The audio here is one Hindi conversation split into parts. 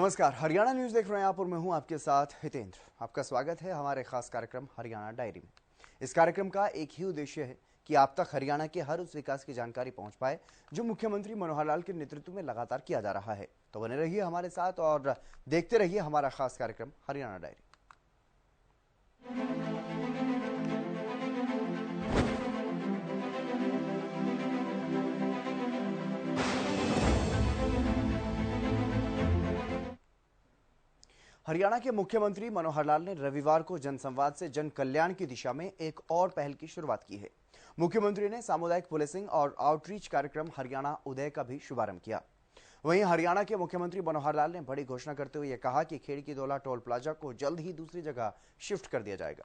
नमस्कार, हरियाणा न्यूज देख रहे हैं आप और मैं हूं आपके साथ हितेंद्र। आपका स्वागत है हमारे खास कार्यक्रम हरियाणा डायरी में। इस कार्यक्रम का एक ही उद्देश्य है कि आप तक हरियाणा के हर उस विकास की जानकारी पहुंच पाए जो मुख्यमंत्री मनोहर लाल के नेतृत्व में लगातार किया जा रहा है। तो बने रहिए हमारे साथ और देखते रहिए हमारा खास कार्यक्रम हरियाणा डायरी। हरियाणा के मुख्यमंत्री मनोहर लाल ने रविवार को जनसंवाद से जन कल्याण की दिशा में एक और पहल की शुरुआत की है। मुख्यमंत्री ने सामुदायिक पुलिसिंग और आउटरीच कार्यक्रम हरियाणा उदय का भी शुभारंभ किया। वहीं हरियाणा के मुख्यमंत्री मनोहर लाल ने बड़ी घोषणा करते हुए कहा कि खेड़की दौला टोल प्लाजा को जल्द ही दूसरी जगह शिफ्ट कर दिया जाएगा।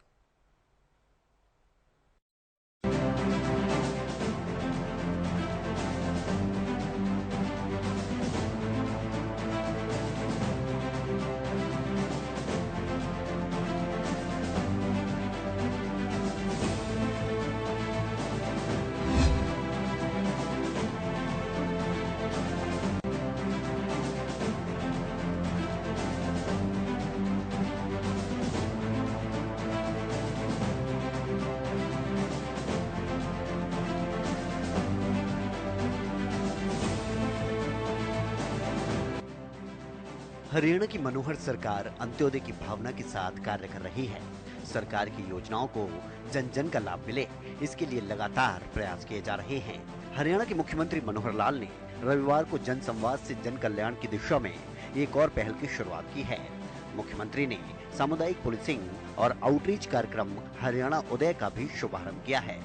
हरियाणा की मनोहर सरकार अंत्योदय की भावना के साथ कार्य कर रही है। सरकार की योजनाओं को जन जन का लाभ मिले, इसके लिए लगातार प्रयास किए जा रहे हैं। हरियाणा के मुख्यमंत्री मनोहर लाल ने रविवार को जन संवाद से जन कल्याण की दिशा में एक और पहल की शुरुआत की है। मुख्यमंत्री ने सामुदायिक पुलिसिंग और आउटरीच कार्यक्रम हरियाणा उदय का भी शुभारंभ किया है।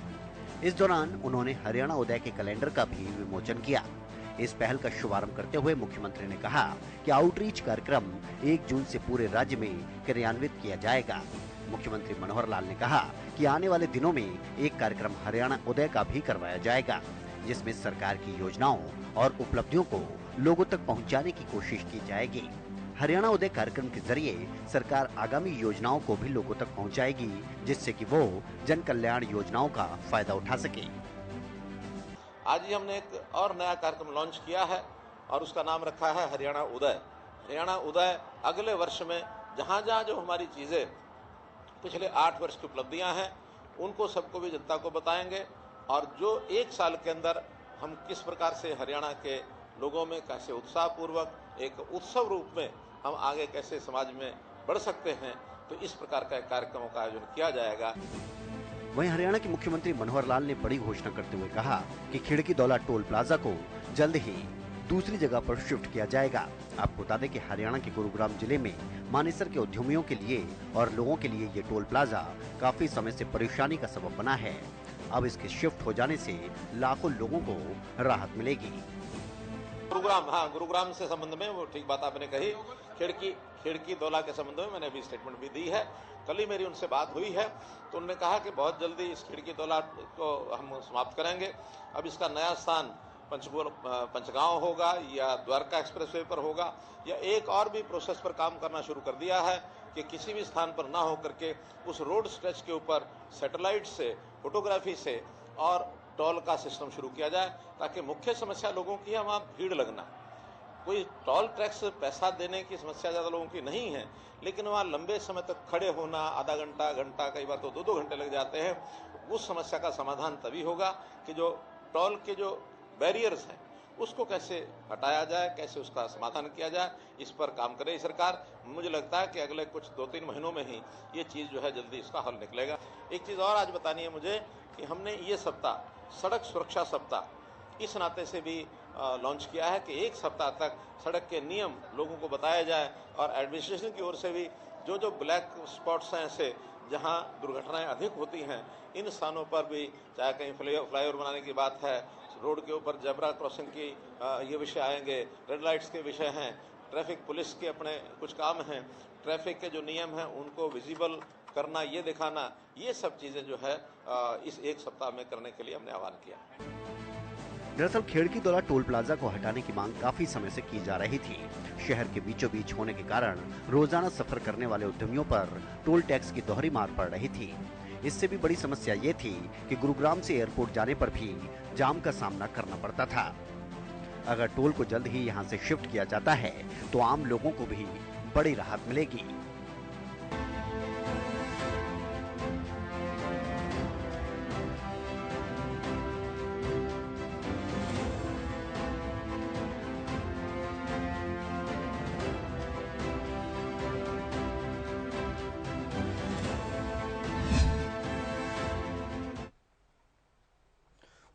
इस दौरान उन्होंने हरियाणा उदय के कैलेंडर का भी विमोचन किया। इस पहल का शुभारंभ करते हुए मुख्यमंत्री ने कहा कि आउटरीच कार्यक्रम 1 जून से पूरे राज्य में क्रियान्वित किया जाएगा। मुख्यमंत्री मनोहर लाल ने कहा कि आने वाले दिनों में एक कार्यक्रम हरियाणा उदय का भी करवाया जाएगा, जिसमें सरकार की योजनाओं और उपलब्धियों को लोगों तक पहुंचाने की कोशिश की जाएगी। हरियाणा उदय कार्यक्रम के जरिए सरकार आगामी योजनाओं को भी लोगों तक पहुंचाएगी, जिससे कि वो जन कल्याण योजनाओं का फायदा उठा सके। आज ही हमने एक और नया कार्यक्रम लॉन्च किया है और उसका नाम रखा है हरियाणा उदय। हरियाणा उदय अगले वर्ष में जहाँ जो हमारी चीज़ें पिछले 8 वर्ष की उपलब्धियां हैं उनको सबको भी जनता को बताएंगे और जो 1 साल के अंदर हम किस प्रकार से हरियाणा के लोगों में कैसे उत्साहपूर्वक एक उत्सव रूप में हम आगे कैसे समाज में बढ़ सकते हैं, तो इस प्रकार का कार्यक्रमों का आयोजन किया जाएगा। वहीं हरियाणा के मुख्यमंत्री मनोहर लाल ने बड़ी घोषणा करते हुए कहा कि खेड़की दौला टोल प्लाजा को जल्द ही दूसरी जगह पर शिफ्ट किया जाएगा। आपको बता दें कि हरियाणा के गुरुग्राम जिले में मानेसर के उद्यमियों के लिए और लोगों के लिए ये टोल प्लाजा काफी समय से परेशानी का सबब बना है। अब इसके शिफ्ट हो जाने से लाखों लोगों को राहत मिलेगी। गुरुग्राम से संबंध में वो ठीक बात आपने कही। खिड़की दौला के संबंध में मैंने अभी स्टेटमेंट भी दी है। कल ही मेरी उनसे बात हुई है तो उन्होंने कहा कि बहुत जल्दी इस खिड़की दौला को हम समाप्त करेंगे। अब इसका नया स्थान पंचगांव होगा या द्वारका एक्सप्रेसवे पर होगा या एक और भी प्रोसेस पर काम करना शुरू कर दिया है कि किसी भी स्थान पर ना होकर के उस रोड स्ट्रेच के ऊपर सैटेलाइट से, फोटोग्राफी से और टोल का सिस्टम शुरू किया जाए, ताकि मुख्य समस्या लोगों की है वहाँ भीड़ लगना। कोई टोल टैक्स पैसा देने की समस्या ज़्यादा लोगों की नहीं है, लेकिन वहाँ लंबे समय तक खड़े होना, आधा घंटा, कई बार तो 2-2 घंटे लग जाते हैं। उस समस्या का समाधान तभी होगा कि जो टोल के जो बैरियर्स हैं उसको कैसे हटाया जाए, कैसे उसका समाधान किया जाए, इस पर काम करे सरकार। मुझे लगता है कि अगले कुछ 2-3 महीनों में ही ये चीज़ जो है जल्दी इसका हल निकलेगा। एक चीज़ और आज बतानी है मुझे कि हमने ये सप्ताह सड़क सुरक्षा सप्ताह इस नाते से भी लॉन्च किया है कि 1 सप्ताह तक सड़क के नियम लोगों को बताया जाए और एडमिनिस्ट्रेशन की ओर से भी जो ब्लैक स्पॉट्स हैं ऐसे जहां दुर्घटनाएं अधिक होती हैं, इन स्थानों पर भी, चाहे कहीं फ्लाईओवर बनाने की बात है, रोड के ऊपर जेब्रा क्रॉसिंग की ये विषय आएंगे, रेड लाइट्स के विषय हैं, ट्रैफिक पुलिस के अपने कुछ काम हैं, ट्रैफिक के जो नियम हैं उनको विजिबल करना, ये दिखाना, ये सब चीज़ें जो है इस 1 सप्ताह में करने के लिए हमने आह्वान किया। दरअसल खेड़की दौला टोल प्लाजा को हटाने की मांग काफी समय से की जा रही थी। शहर के बीचों बीच होने के कारण रोजाना सफर करने वाले उद्यमियों पर टोल टैक्स की दोहरी मार पड़ रही थी। इससे भी बड़ी समस्या ये थी कि गुरुग्राम से एयरपोर्ट जाने पर भी जाम का सामना करना पड़ता था। अगर टोल को जल्द ही यहां से शिफ्ट किया जाता है तो आम लोगों को भी बड़ी राहत मिलेगी।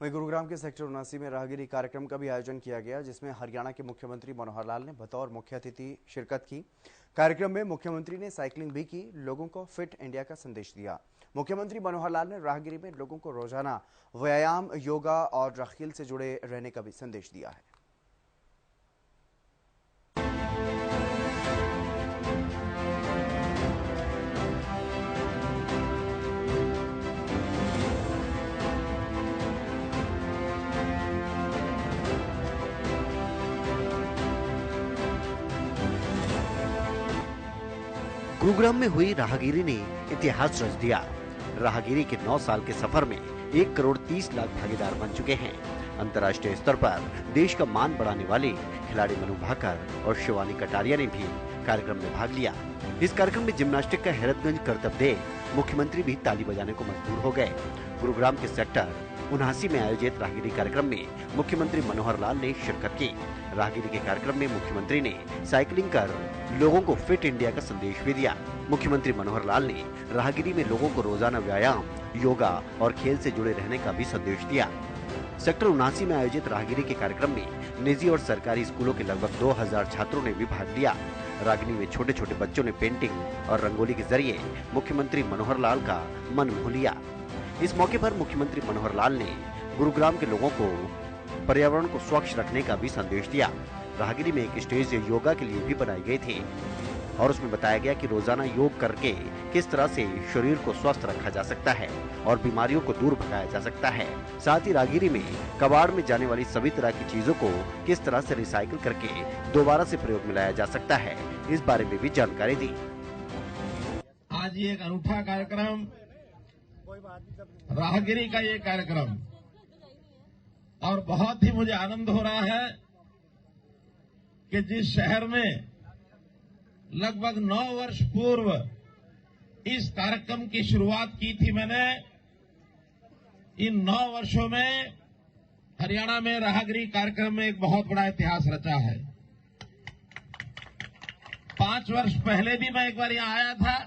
वहीं गुरुग्राम के सेक्टर 79 में राहगिरी कार्यक्रम का भी आयोजन किया गया, जिसमें हरियाणा के मुख्यमंत्री मनोहर लाल ने बतौर मुख्य अतिथि शिरकत की। कार्यक्रम में मुख्यमंत्री ने साइकिलिंग भी की, लोगों को फिट इंडिया का संदेश दिया। मुख्यमंत्री मनोहर लाल ने राहगिरी में लोगों को रोजाना व्यायाम, योगा और खेल से जुड़े रहने का भी संदेश दिया है। गुरुग्राम में हुई राहगिरी ने इतिहास रच दिया। राहगिरी के 9 साल के सफर में 1 करोड़ 30 लाख भागीदार बन चुके हैं। अंतर्राष्ट्रीय स्तर पर देश का मान बढ़ाने वाले खिलाड़ी मनु भाकर और शिवानी कटारिया ने भी कार्यक्रम में भाग लिया। इस कार्यक्रम में जिम्नास्टिक का हैरतगंज करतब देख मुख्यमंत्री भी ताली बजाने को मजबूर हो गए। गुरुग्राम के सेक्टर 79 में आयोजित राहगिरी कार्यक्रम में मुख्यमंत्री मनोहर लाल ने शिरकत की। राहगिरी के कार्यक्रम में मुख्यमंत्री ने साइकिलिंग कर लोगों को फिट इंडिया का संदेश भी दिया। मुख्यमंत्री मनोहर लाल ने राहगिरी में लोगों को रोजाना व्यायाम, योगा और खेल से जुड़े रहने का भी संदेश दिया। सेक्टर 79 में आयोजित राहगिरी के कार्यक्रम में निजी और सरकारी स्कूलों के लगभग 2000 छात्रों ने भी भाग लिया। राहगिरी में छोटे छोटे बच्चों ने पेंटिंग और रंगोली के जरिए मुख्यमंत्री मनोहर लाल का मन मोह लिया। इस मौके पर मुख्यमंत्री मनोहर लाल ने गुरुग्राम के लोगों को पर्यावरण को स्वच्छ रखने का भी संदेश दिया। राहगिरी में एक स्टेज योगा के लिए भी बनाई गई थी और उसमें बताया गया कि रोजाना योग करके किस तरह से शरीर को स्वस्थ रखा जा सकता है और बीमारियों को दूर भगाया जा सकता है। साथ ही राहगिरी में कबाड़ में जाने वाली सभी तरह की चीजों को किस तरह से रिसाइकिल करके दोबारा से प्रयोग में लाया जा सकता है, इस बारे में भी जानकारी दी। आज ये एक अनूठा कार्यक्रम, राहगिरी का ये कार्यक्रम, और बहुत ही मुझे आनंद हो रहा है कि जिस शहर में लगभग 9 वर्ष पूर्व इस कार्यक्रम की शुरुआत की थी मैंने, इन 9 वर्षों में हरियाणा में राहगिरी कार्यक्रम में एक बहुत बड़ा इतिहास रचा है। 5 वर्ष पहले भी मैं एक बार यहां आया था।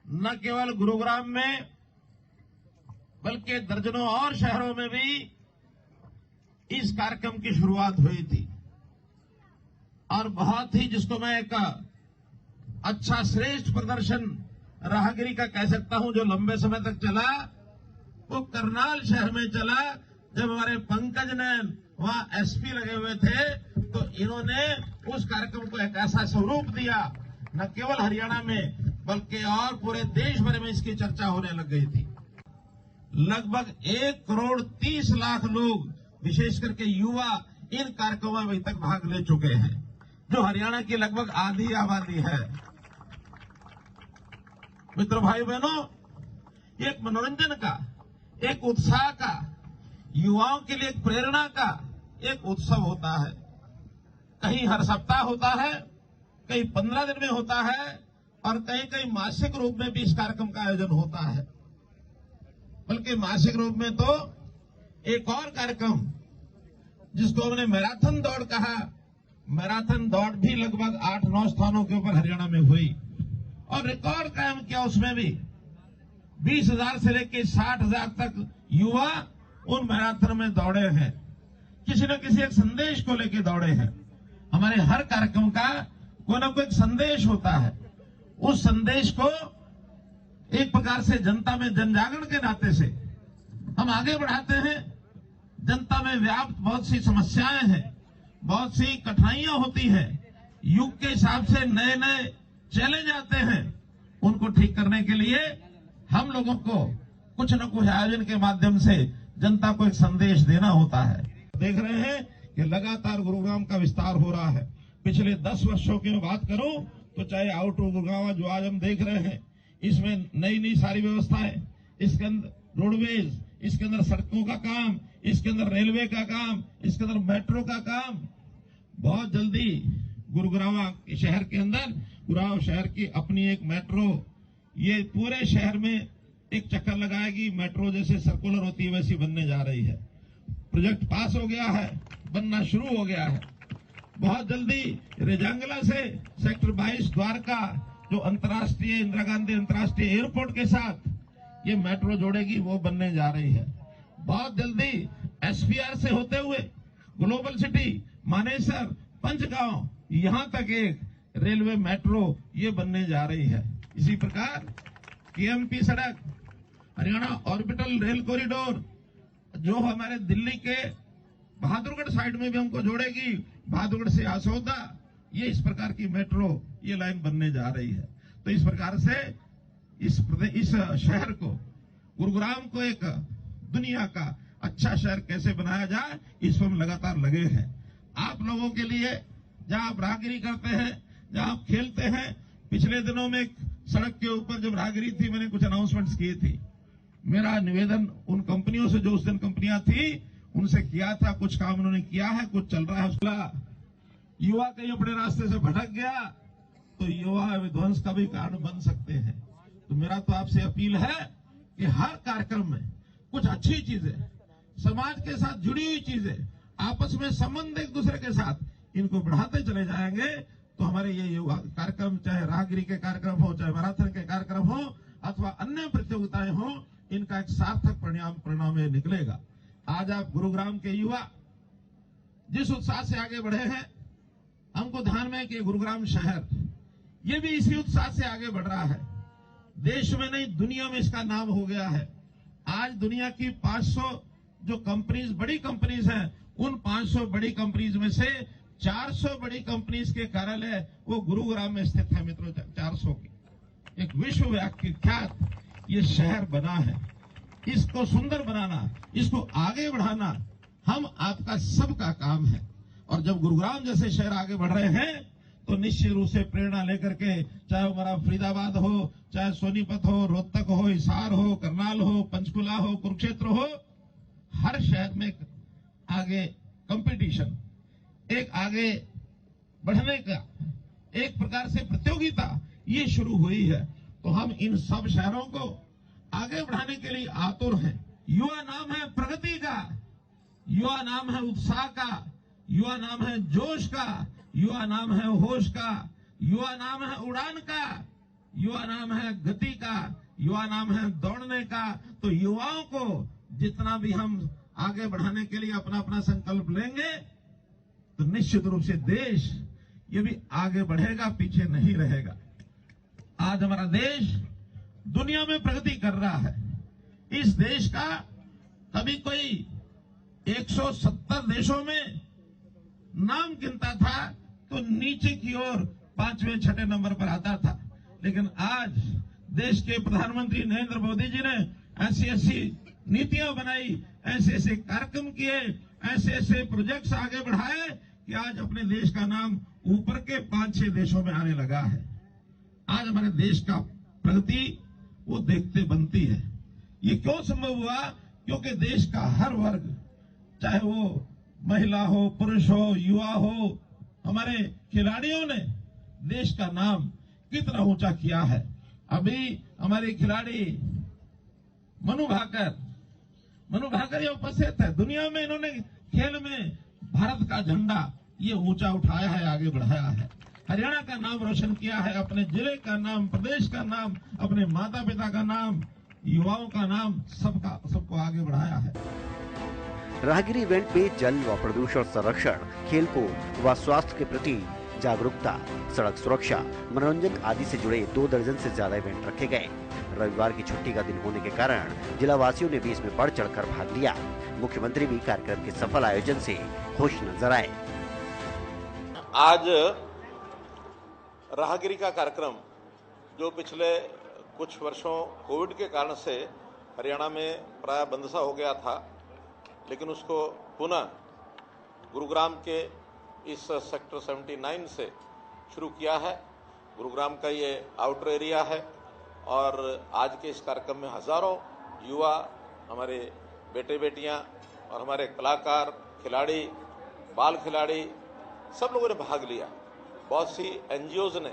न केवल गुरुग्राम में बल्कि दर्जनों और शहरों में भी इस कार्यक्रम की शुरुआत हुई थी और बहुत ही, जिसको मैं एक अच्छा श्रेष्ठ प्रदर्शन राहगिरी का कह सकता हूं, जो लंबे समय तक चला, वो करनाल शहर में चला। जब हमारे पंकज ने वहां एसपी लगे हुए थे तो इन्होंने उस कार्यक्रम को एक ऐसा स्वरूप दिया, न केवल हरियाणा में बल्कि और पूरे देश भर में इसकी चर्चा होने लग गई थी। लगभग 1 करोड़ 30 लाख लोग, विशेष करके युवा, इन कार्यक्रमों में अभी तक भाग ले चुके हैं, जो हरियाणा की लगभग आधी आबादी है। मित्रों, भाई बहनों, एक मनोरंजन का, एक उत्साह का, युवाओं के लिए एक प्रेरणा का एक उत्सव होता है। कहीं हर सप्ताह होता है, कहीं 15 दिन में होता है और कहीं कहीं मासिक रूप में भी इस कार्यक्रम का आयोजन होता है। बल्कि मासिक रूप में तो एक और कार्यक्रम, जिसको हमने मैराथन दौड़ कहा, मैराथन दौड़ भी लगभग 8-9 स्थानों के ऊपर हरियाणा में हुई और रिकॉर्ड कायम किया। उसमें भी 20,000 से लेकर 60,000 तक युवा उन मैराथन में दौड़े हैं। किसी न किसी एक संदेश को लेकर दौड़े हैं। हमारे हर कार्यक्रम का कोई ना कोई एक संदेश होता है। उस संदेश को एक प्रकार से जनता में जनजागरण के नाते से हम आगे बढ़ाते हैं। जनता में व्याप्त बहुत सी समस्याएं हैं, बहुत सी कठिनाइयां होती हैं, युग के हिसाब से नए नए चैलेंज आते हैं। उनको ठीक करने के लिए हम लोगों को कुछ न कुछ आयोजन के माध्यम से जनता को एक संदेश देना होता है। देख रहे हैं कि लगातार गुरुग्राम का विस्तार हो रहा है। पिछले 10 वर्षों की मैं बात करूं तो चाहे आउटर गुरुग्राम जो आज हम देख रहे हैं, इसमें नई नई सारी व्यवस्थाएं, इसके अंदर रोडवेज, इसके अंदर सड़कों का काम, इसके अंदर रेलवे का काम, इसके अंदर मेट्रो का काम। बहुत जल्दी गुरुग्राम शहर के अंदर, गुरुग्राम शहर की अपनी एक मेट्रो, ये पूरे शहर में एक चक्कर लगाएगी। मेट्रो जैसे सर्कुलर होती है वैसी बनने जा रही है। प्रोजेक्ट पास हो गया है, बनना शुरू हो गया है। बहुत जल्दी रेजांगला से सेक्टर 22 द्वारका, जो अंतर्राष्ट्रीय इंदिरा गांधी अंतर्राष्ट्रीय एयरपोर्ट के साथ ये मेट्रो जोड़ेगी, वो बनने जा रही है। बहुत जल्दी एसपीआर से होते हुए ग्लोबल सिटी, मानेसर, पंचगांव, यहां तक एक रेलवे मेट्रो ये बनने जा रही है। इसी प्रकार केएमपी सड़क, हरियाणा ऑर्बिटल रेल कॉरिडोर, जो हमारे दिल्ली के बहादुरगढ़ साइड में भी हमको जोड़ेगी, बहादुरगढ़ से आसौदा, ये इस प्रकार की मेट्रो ये लाइन बनने जा रही है। तो इस प्रकार से इस शहर को, गुरुग्राम को एक दुनिया का अच्छा शहर कैसे बनाया जाए, इस पर हम लगातार लगे हैं। आप लोगों के लिए जहां आप राहगिरी करते हैं, जहां आप खेलते हैं, पिछले दिनों में एक सड़क के ऊपर जब राहगिरी थी, मैंने कुछ अनाउंसमेंट्स की थी। मेरा निवेदन उन कंपनियों से, जो उस दिन कंपनियां थी, उनसे किया था। कुछ काम उन्होंने किया है, कुछ चल रहा है। उसका युवा कहीं अपने रास्ते से भटक गया तो युवा विध्वंस का भी कारण बन सकते हैं। तो मेरा तो आपसे अपील है कि हर कार्यक्रम में कुछ अच्छी चीजें, समाज के साथ जुड़ी हुई चीजें, आपस में संबंध एक दूसरे के साथ, इनको बढ़ाते चले जाएंगे तो हमारे ये युवा कार्यक्रम, चाहे राहगिरी के कार्यक्रम हो, चाहे मैराथन के कार्यक्रम हो, अथवा अन्य प्रतियोगिताएं हो, इनका एक सार्थक परिणाम निकलेगा। आज आप गुरुग्राम के युवा जिस उत्साह से आगे बढ़े हैं, हमको ध्यान में है कि गुरुग्राम शहर ये भी इसी उत्साह से आगे बढ़ रहा है। देश में नहीं, दुनिया में इसका नाम हो गया है। आज दुनिया की 500 जो कंपनीज, बड़ी कंपनीज हैं, उन 500 बड़ी कंपनीज में से 400 बड़ी कंपनीज के कार्यालय वो गुरुग्राम में स्थित है। मित्रों, 400 की एक विश्वव्यापी ख्यात ये शहर बना है। इसको सुंदर बनाना, इसको आगे बढ़ाना हम आपका सबका काम है। और जब गुरुग्राम जैसे शहर आगे बढ़ रहे हैं तो निश्चित रूप से प्रेरणा लेकर के, चाहे हमारा फरीदाबाद हो, चाहे सोनीपत हो, रोहतक हो, हिसार हो, करनाल हो, पंचकुला हो, कुरुक्षेत्र हो, हर शहर में आगे कंपटीशन, एक आगे बढ़ने का एक प्रकार से प्रतियोगिता ये शुरू हुई है। तो हम इन सब शहरों को आगे बढ़ाने के लिए आतुर हैं। युवा नाम है प्रगति का, युवा नाम है उत्साह का, युवा नाम है जोश का, युवा नाम है होश का, युवा नाम है उड़ान का, युवा नाम है गति का, युवा नाम है दौड़ने का। तो युवाओं को जितना भी हम आगे बढ़ाने के लिए अपना अपना संकल्प लेंगे तो निश्चित रूप से देश ये भी आगे बढ़ेगा, पीछे नहीं रहेगा। आज हमारा देश दुनिया में प्रगति कर रहा है। इस देश का कभी कोई 170 देशों में नाम गिनता था तो नीचे की ओर 5वें 6ठे नंबर पर आता था, लेकिन आज देश के प्रधानमंत्री नरेंद्र मोदी जी ने ऐसी ऐसी नीतियां बनाई, ऐसे ऐसे कार्यक्रम किए, ऐसे ऐसे प्रोजेक्ट्स आगे बढ़ाए कि आज अपने देश का नाम ऊपर के 5-6 देशों में आने लगा है। आज हमारे देश का प्रगति वो देखते बनती है। ये क्यों संभव हुआ? क्योंकि देश का हर वर्ग, चाहे वो महिला हो, पुरुष हो, युवा हो, हमारे खिलाड़ियों ने देश का नाम कितना ऊंचा किया है। अभी हमारे खिलाड़ी मनु भाकर ये उपस्थित है। दुनिया में इन्होंने खेल में भारत का झंडा ये ऊंचा उठाया है, आगे बढ़ाया है, हरियाणा का नाम रोशन किया है, अपने जिले का नाम, प्रदेश का नाम, अपने माता पिता का नाम, युवाओं का नाम, सबको आगे बढ़ाया है। राहगिरी इवेंट में जल व प्रदूषण संरक्षण, खेलकूद व स्वास्थ्य के प्रति जागरूकता, सड़क सुरक्षा, मनोरंजन आदि से जुड़े 2 दर्जन से ज्यादा इवेंट रखे गए। रविवार की छुट्टी का दिन होने के कारण जिला वासियों ने भी इसमें बढ़ चढ़कर भाग लिया। मुख्यमंत्री भी कार्यक्रम के सफल आयोजन से खुश नजर आए। आज राहगिरी का कार्यक्रम जो पिछले कुछ वर्षों कोविड के कारण से हरियाणा में प्राय बंद सा हो गया था, लेकिन उसको पुनः गुरुग्राम के इस सेक्टर 79 से शुरू किया है। गुरुग्राम का ये आउटर एरिया है और आज के इस कार्यक्रम में हजारों युवा हमारे बेटे बेटियां और हमारे कलाकार, खिलाड़ी, बाल खिलाड़ी, सब लोगों ने भाग लिया। बहुत सी एनजीओज ने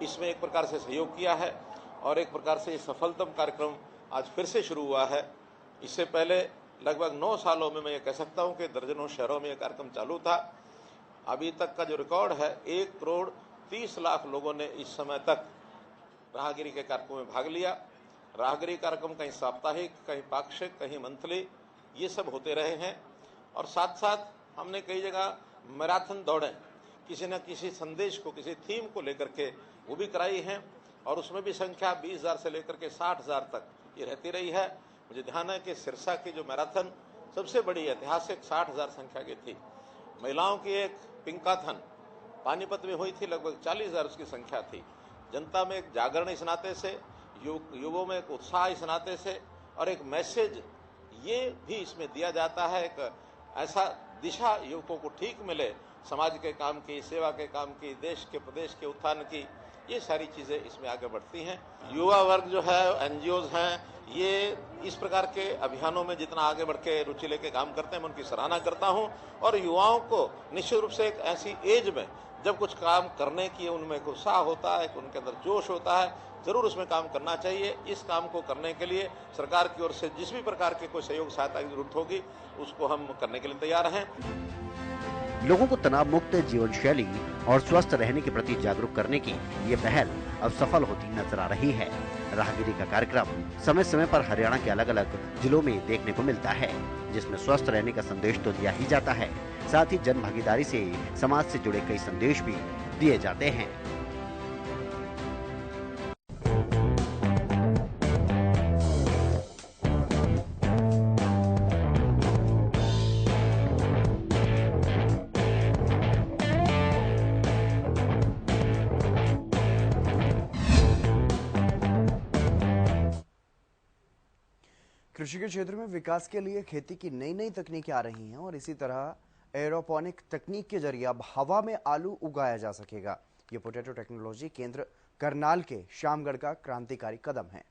इसमें एक प्रकार से सहयोग किया है और एक प्रकार से ये सफलतम कार्यक्रम आज फिर से शुरू हुआ है। इससे पहले लगभग 9 सालों में मैं ये कह सकता हूँ कि दर्जनों शहरों में ये कार्यक्रम चालू था। अभी तक का जो रिकॉर्ड है, 1,30,00,000 लोगों ने इस समय तक राहगिरी के कार्यक्रम में भाग लिया। राहगिरी कार्यक्रम कहीं साप्ताहिक, कहीं पाक्षिक, कहीं मंथली, ये सब होते रहे हैं। और साथ साथ हमने कई जगह मैराथन दौड़ें किसी न किसी संदेश को, किसी थीम को लेकर के वो भी कराई हैं और उसमें भी संख्या 20,000 से लेकर के 60,000 तक ये रहती रही है। मुझे ध्यान है कि सिरसा की जो मैराथन सबसे बड़ी ऐतिहासिक 60,000 संख्या की थी। महिलाओं की एक पिंकाथन पानीपत में हुई थी, लगभग 40,000 उसकी संख्या थी। जनता में एक जागरण इस नाते से, युवाओं में एक उत्साह इस नाते से और एक मैसेज ये भी इसमें दिया जाता है, एक ऐसा दिशा युवकों को ठीक मिले समाज के काम की, सेवा के काम की, देश के प्रदेश के उत्थान की, ये सारी चीज़ें इसमें आगे बढ़ती हैं। युवा वर्ग जो है, एनजीओज हैं, ये इस प्रकार के अभियानों में जितना आगे बढ़ के रुचि लेके काम करते हैं, मैं उनकी सराहना करता हूं। और युवाओं को निश्चित रूप से एक ऐसी एज में जब कुछ काम करने की उनमें एक उत्साह होता है, उनके अंदर जोश होता है, जरूर उसमें काम करना चाहिए। इस काम को करने के लिए सरकार की ओर से जिस भी प्रकार की कोई सहयोग सहायता की जरूरत होगी उसको हम करने के लिए तैयार हैं। लोगों को तनाव मुक्त जीवन शैली और स्वस्थ रहने के प्रति जागरूक करने की ये पहल अब सफल होती नजर आ रही है। राहगिरी का कार्यक्रम समय समय पर हरियाणा के अलग अलग जिलों में देखने को मिलता है, जिसमें स्वस्थ रहने का संदेश तो दिया ही जाता है, साथ ही जन भागीदारी से समाज से जुड़े कई संदेश भी दिए जाते हैं। कृषि के क्षेत्र में विकास के लिए खेती की नई नई तकनीकें आ रही हैं और इसी तरह एरोपोनिक तकनीक के जरिए अब हवा में आलू उगाया जा सकेगा। ये पोटैटो टेक्नोलॉजी केंद्र करनाल के श्यामगढ़ का क्रांतिकारी कदम है।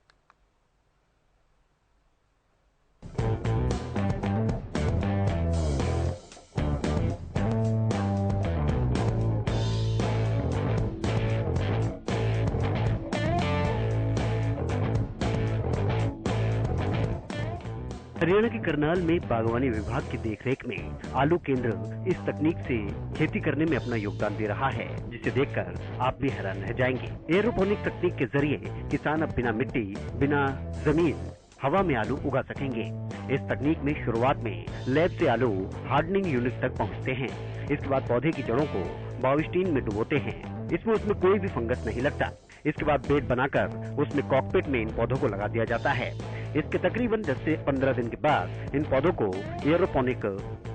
हरियाणा के करनाल में बागवानी विभाग की देखरेख में आलू केंद्र इस तकनीक से खेती करने में अपना योगदान दे रहा है, जिसे देखकर आप भी हैरान रह जाएंगे। एरोपोनिक तकनीक के जरिए किसान अब बिना मिट्टी, बिना जमीन, हवा में आलू उगा सकेंगे। इस तकनीक में शुरुआत में लैब से आलू हार्डनिंग यूनिट तक पहुंचते हैं। इसके बाद पौधे की जड़ों को बाविस्टीन में डुबोते हैं। उसमें कोई भी फंगस नहीं लगता। इसके बाद बेड बनाकर उसमें कॉकपिट में इन पौधों को लगा दिया जाता है। इसके तकरीबन 10 से 15 दिन के बाद इन पौधों को एरोपोनिक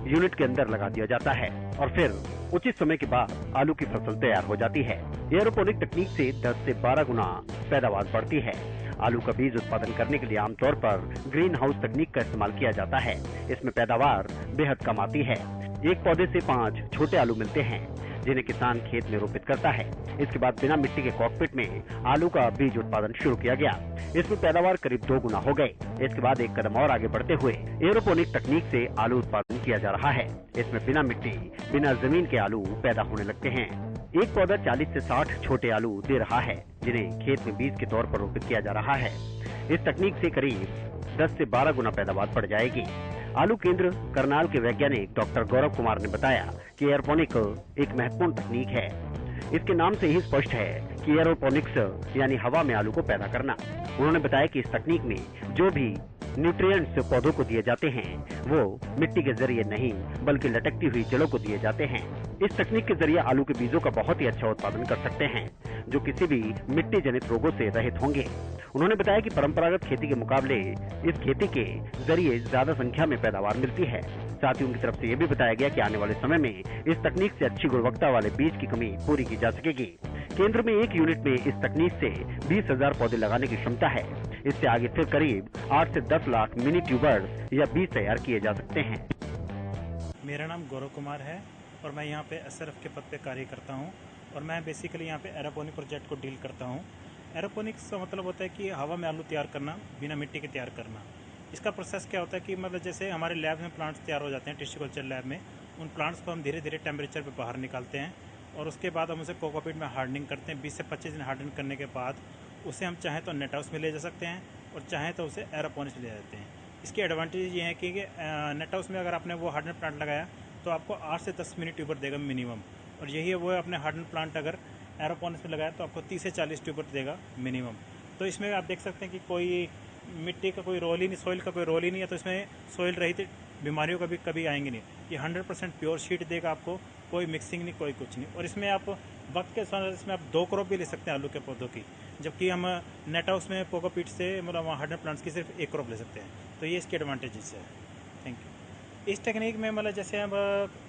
यूनिट के अंदर लगा दिया जाता है और फिर उचित समय के बाद आलू की फसल तैयार हो जाती है। एरोपोनिक तकनीक से 10 से 12 गुना पैदावार बढ़ती है। आलू का बीज उत्पादन करने के लिए आमतौर पर ग्रीन हाउस तकनीक का इस्तेमाल किया जाता है। इसमें पैदावार बेहद कम आती है। एक पौधे से 5 छोटे आलू मिलते हैं, जिन्हें किसान खेत में रोपित करता है। इसके बाद बिना मिट्टी के कॉकपिट में आलू का बीज उत्पादन शुरू किया गया। इसमें पैदावार करीब 2 गुना हो गए। इसके बाद एक कदम और आगे बढ़ते हुए एरोपोनिक तकनीक से आलू उत्पादन किया जा रहा है। इसमें बिना मिट्टी, बिना जमीन के आलू पैदा होने लगते हैं। एक पौधा 40 से 60 छोटे आलू दे रहा है, जिन्हें खेत में बीज के तौर पर रोपित किया जा रहा है। इस तकनीक से करीब 10 से 12 गुना पैदावार बढ़ जाएगी। आलू केंद्र करनाल के वैज्ञानिक डॉक्टर गौरव कुमार ने बताया कि एरोपोनिक एक महत्वपूर्ण तकनीक है। इसके नाम से ही स्पष्ट है कि एरोपोनिक्स यानी हवा में आलू को पैदा करना। उन्होंने बताया कि इस तकनीक में जो भी न्यूट्रिएंट्स पौधों को दिए जाते हैं वो मिट्टी के जरिए नहीं बल्कि लटकती हुई जड़ों को दिए जाते हैं। इस तकनीक के जरिए आलू के बीजों का बहुत ही अच्छा उत्पादन कर सकते हैं, जो किसी भी मिट्टी जनित रोगों से रहित होंगे। उन्होंने बताया कि परंपरागत खेती के मुकाबले इस खेती के जरिए ज्यादा संख्या में पैदावार मिलती है। साथ ही उनकी तरफ से यह भी बताया गया कि आने वाले समय में इस तकनीक से अच्छी गुणवत्ता वाले बीज की कमी पूरी की जा सकेगी। केंद्र में एक यूनिट में इस तकनीक से 20,000 पौधे लगाने की क्षमता है। इससे आगे फिर करीब 8 से 10 लाख मिनी ट्यूबर्स या बीज तैयार किए जा सकते हैं। मेरा नाम गौरव कुमार है और मैं यहाँ पे एसआरएफ के पद पे कार्य करता हूँ और मैं बेसिकली यहाँ पे एरोपोनिक प्रोजेक्ट को डील करता हूँ। एरोपोनिक्स का मतलब होता है कि हवा में आलू तैयार करना, बिना मिट्टी के तैयार करना। इसका प्रोसेस क्या होता है कि मतलब जैसे हमारे लैब में प्लांट्स तैयार हो जाते हैं टिश्यू कल्चर लैब में, उन प्लांट्स को हम धीरे धीरे टेम्परेचर पे बाहर निकालते हैं और उसके बाद हम उसे कोकोपीट में हार्डनिंग करते हैं। 20 से 25 दिन हार्डनिंग करने के बाद उसे हम चाहें तो नेट हाउस में ले जा सकते हैं और चाहें तो उसे एरोपोनिक्स में ले जाते हैं। इसके एडवांटेज ये है कि नेट हाउस में अगर आपने वो हार्डन प्लांट लगाया तो आपको 8 से 10 मिनी ट्यूबर देगा मिनिमम, और यही है वो अपने हार्डन प्लांट अगर एरोपोनिक्स में लगाया तो आपको 30 से 40 ट्यूबर देगा मिनिमम। तो इसमें आप देख सकते हैं कि कोई मिट्टी का कोई रोल ही नहीं, सॉइल का कोई रोल ही नहीं है, तो इसमें सॉइल रहित बीमारियों कभी आएंगी नहीं। ये 100% प्योर शीट देगा आपको, कोई मिक्सिंग नहीं, कोई कुछ नहीं। और इसमें आप वक्त के साथ इसमें आप 2 क्रॉप भी ले सकते हैं आलू के पौधों की, जबकि हम नेट हाउस में कोकोपीट से मतलब वहाँ हार्डन प्लांट्स की सिर्फ 1 क्रॉप ले सकते हैं। तो ये इसके एडवांटेजेस है। Thank you. इस टेक्निक में मतलब जैसे हम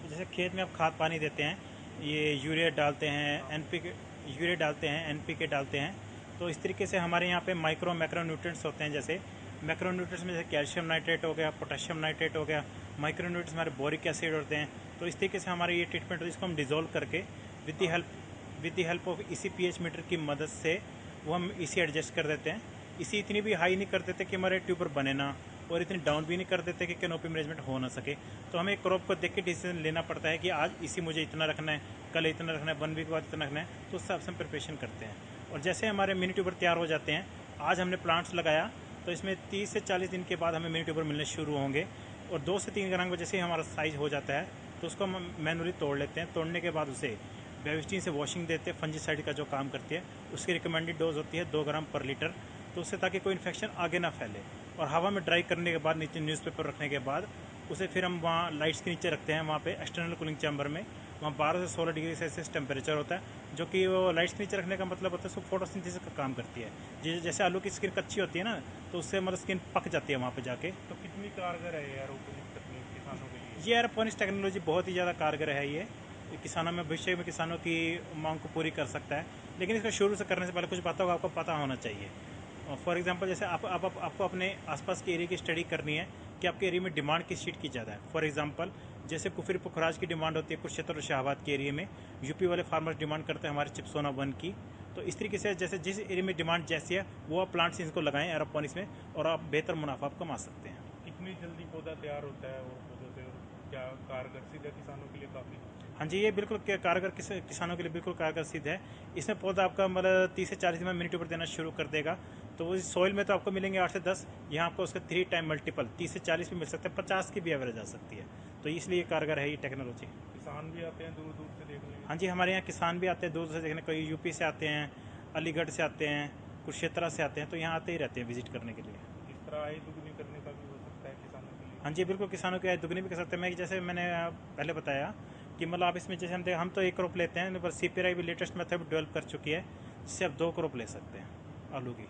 जैसे खेत में आप खाद पानी देते हैं, ये यूरिया डालते हैं, यूरिया डालते हैं, NPK डालते हैं, तो इस तरीके से हमारे यहाँ पे माइक्रो मैक्रो न्यूट्रिएंट्स होते हैं। जैसे मैक्रो न्यूट्रिएंट्स में जैसे कैल्शियम नाइट्रेट हो गया, पोटेशियम नाइट्रेट हो गया, माइक्रो न्यूट्रिएंट्स हमारे बोरिक एसिड होते हैं। तो इस तरीके से हमारे ये ट्रीटमेंट इसको हम डिज़ोल्व करके विद द हेल्प ऑफ इसी pH मीटर की मदद से वो हम इसी एडजस्ट कर देते हैं। इसी इतनी भी हाई नहीं कर देते कि हमारे ट्यूबर बने ना, और इतनी डाउन भी नहीं कर देते कि कैनोपी मैनेजमेंट हो ना सके। तो हमें क्रॉप को देख के डिसीजन लेना पड़ता है कि आज इसी मुझे इतना रखना है, कल इतना रखना है, 1 वीक बाद इतना रखना है, तो उस हिसाब से हम प्रिपरेशन करते हैं। और जैसे हमारे मिनी ट्यूबर तैयार हो जाते हैं, आज हमने प्लांट्स लगाया तो इसमें 30 से 40 दिन के बाद हमें मिनी ट्यूबर मिलने शुरू होंगे, और 2 से 3 ग्राम का जैसे हमारा साइज़ हो जाता है तो उसको हम मैनुअली तोड़ लेते हैं। तोड़ने के बाद उसे बेविस्टीन से वॉशिंग देते हैं, फंजीसाइड का जो काम करती है, उसकी रिकमेंडेड डोज होती है 2 ग्राम पर लीटर, तो उससे ताकि कोई इन्फेक्शन आगे ना फैले। और हवा में ड्राई करने के बाद नीचे न्यूज़पेपर रखने के बाद उसे फिर हम वहाँ लाइट्स के नीचे रखते हैं, वहाँ पे एक्सटर्नल कूलिंग चैम्बर में, वहाँ 12 से 16 डिग्री सेल्सियस टेम्परेचर होता है, जो कि वो लाइट्स के नीचे रखने का मतलब होता है उसको फोटोसिंथेसिस का काम करती है। जैसे आलू की स्किन कच्ची होती है ना, तो उससे मतलब स्किन पक जाती है वहाँ पे जाके। तो कितनी कारगर है एरोपोनिक्स तकनीक किसानों के लिए? ये एरोपोनिक्स टेक्नोलॉजी बहुत ही ज़्यादा कारगर है। ये किसानों में भविष्य में किसानों की मांग को पूरी कर सकता है, लेकिन इसको शुरू से करने से पहले कुछ बातों का आपको पता होना चाहिए। फॉर एग्जांपल जैसे आपको अपने आसपास के एरिया की स्टडी करनी है कि आपके एरिया में डिमांड किस शीट की ज़्यादा है। फॉर एग्जांपल जैसे कुफरी पुखराज की डिमांड होती है कुरुक्षेत्र और शाहबाद के एरिया में, यूपी वाले फार्मर्स डिमांड करते हैं हमारे चिप्सोना 1 की। तो इस तरीके से जैसे जिस एरिया में डिमांड जैसी है वो आप प्लांट्स इनको लगाएं एरोपोनिक्स में, और आप बेहतर मुनाफा आप कमा सकते हैं। कितनी जल्दी पौधा तैयार होता है और पौधों से क्या कारगर सिद्ध है किसानों के लिए? काफ़ी। हाँ जी, ये बिल्कुल कारगर किसानों के लिए बिल्कुल कारगर सिद्ध है। इसमें पौधा आपका मतलब 30 से 40 दिन में मिनी ट्यूबर देना शुरू कर देगा। तो वो सॉइल में तो आपको मिलेंगे 8 से 10, यहाँ आपको उसका 3 टाइम मल्टीपल 30 से 40 भी मिल सकते हैं, 50 की भी एवरेज आ सकती है। तो इसलिए कारगर है ये टेक्नोलॉजी। किसान भी आते हैं दूर दूर से देखने? हाँ जी, हमारे यहाँ किसान भी आते हैं दूर से देखने, कोई यूपी से आते हैं, अलीगढ़ से आते हैं, कुरुक्षेत्र से आते हैं, तो यहाँ आते ही रहते हैं विजिट करने के लिए। इस तरह आय दुगनी करने का भी हो सकता है किसानों के लिए? हाँ जी, बिल्कुल किसानों की आय दुगनी भी कर सकते हैं। मैं जैसे मैंने पहले बताया कि मतलब आप इसमें जैसे हम तो 1 क्रॉप लेते हैं, पर CPRI भी लेटेस्ट मेथड डेवलप कर चुकी है, जिससे आप 2 क्रॉप ले सकते हैं आलू की।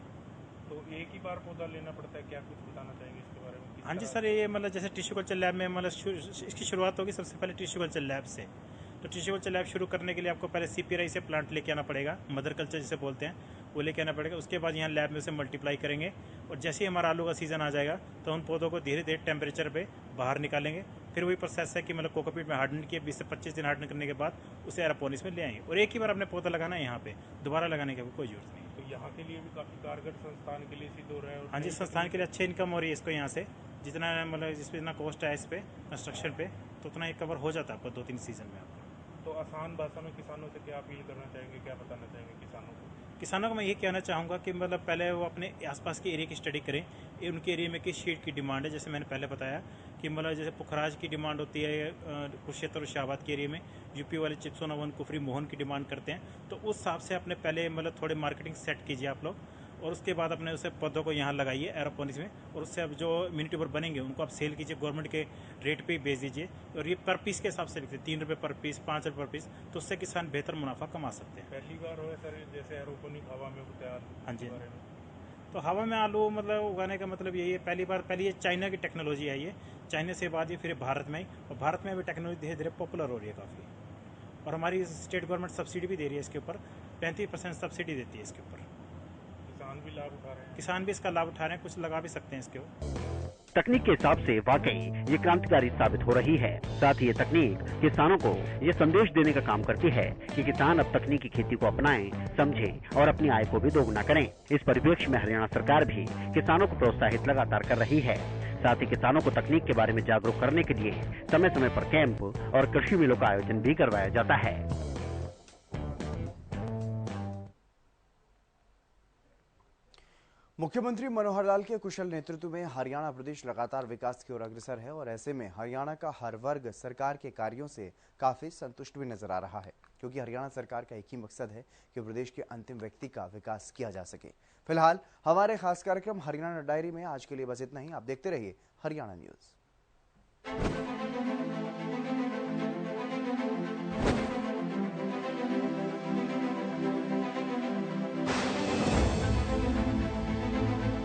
तो एक ही बार पौधा लेना पड़ता है? क्या कुछ बताना चाहेंगे इसके बारे में? हाँ जी सर, ये मतलब जैसे टिश्यू कल्चर लैब में मतलब इसकी शुरुआत होगी सबसे पहले टिश्यू कल्चर लैब से। तो टिश्यू कल्चर लैब शुरू करने के लिए आपको पहले CPRI से प्लांट लेके आना पड़ेगा, मदर कल्चर जिसे बोलते हैं, वो लेके आना पड़ेगा। उसके बाद यहाँ लैब में उसे मल्टीप्लाई करेंगे, और जैसे ही हमारा आलू का सीज़न आ जाएगा तो उन पौधों को धीरे धीरे टेम्परेचर पे बाहर निकालेंगे। फिर वही प्रोसेस है कि मतलब कोकोपीट में हार्डन किए 20 से 25 दिन हार्डन करने के बाद उसे एरोपोनिक्स में ले आएंगे, और एक ही बार अपने पौधा लगाना है यहाँ पे, दोबारा लगाने की कोई जरूरत नहीं। तो यहाँ के लिए भी काफ़ी कारगर संस्थान के लिए सिद्ध हो रहा है? हाँ जी, संस्थान के लिए अच्छी इनकम हो रही है इसको यहाँ से, जितना मतलब जिस पे इतना कॉस्ट है इस पे कंस्ट्रक्शन पे, तो उतना ही कवर हो जाता है आपको 2-3 सीजन में आपका। तो आसान भाषा में किसानों से क्या अपील करना चाहेंगे, क्या बताना चाहेंगे किसानों को? किसानों को मैं ये कहना चाहूँगा कि मतलब पहले वो अपने आसपास के एरिया की स्टडी करें, उनके एरिया में किस शीट की डिमांड है। जैसे मैंने पहले बताया कि मतलब जैसे पुखराज की डिमांड होती है कुरुक्षेत्र और शाहबाद के एरिया में, यूपी वाले चिप्सोना 1 कुफरी मोहन की डिमांड करते हैं, तो उस हिसाब से अपने पहले मतलब थोड़े मार्केटिंग सेट कीजिए आप लोग, और उसके बाद अपने उसे पौधों को यहाँ लगाइए एरोपोनिक्स में, और उससे अब जो मिनी ट्यूबर बनेंगे उनको आप सेल कीजिए, गवर्नमेंट के रेट पे ही बेच दीजिए, और ये पर पीस के हिसाब से बिकते हैं, 3 रुपये पर पीस, 5 रुपये पर पीस, तो उससे किसान बेहतर मुनाफा कमा सकते हैं। पहली बार हो सर जैसे एरोपोनिक हवा में तैयार? हाँ जी, तो हवा में आलू मतलब उगाने का मतलब यही है, पहले ये चाइना की टेक्नोलॉजी है, ये चाइना से बाद ये फिर भारत में आई, और भारत में अभी टेक्नोलॉजी धीरे धीरे पॉपुलर हो रही है काफ़ी, और हमारी स्टेट गवर्नमेंट सब्सिडी भी दे रही है इसके ऊपर, 35% सब्सिडी देती है इसके ऊपर। किसान भी लाभ उठा रहे हैं? किसान भी इसका लाभ उठा रहे हैं, कुछ लगा भी सकते हैं इसके ऊपर। तकनीक के हिसाब से वाकई ये क्रांतिकारी साबित हो रही है। साथ ही ये तकनीक किसानों को ये संदेश देने का काम करती है कि किसान अब तकनीकी खेती को अपनाएं, समझें और अपनी आय को भी दोगुना करें। इस परिप्रेक्ष्य में हरियाणा सरकार भी किसानों को प्रोत्साहित लगातार कर रही है। साथ ही किसानों को तकनीक के बारे में जागरूक करने के लिए समय समय पर कैंप और कृषि मेलों का आयोजन भी करवाया जाता है। मुख्यमंत्री मनोहर लाल के कुशल नेतृत्व में हरियाणा प्रदेश लगातार विकास की ओर अग्रसर है और ऐसे में हरियाणा का हर वर्ग सरकार के कार्यों से काफी संतुष्ट भी नजर आ रहा है, क्योंकि हरियाणा सरकार का एक ही मकसद है कि प्रदेश के अंतिम व्यक्ति का विकास किया जा सके। फिलहाल हमारे खास कार्यक्रम हरियाणा डायरी में आज के लिए बस इतना ही। आप देखते रहिए हरियाणा न्यूज।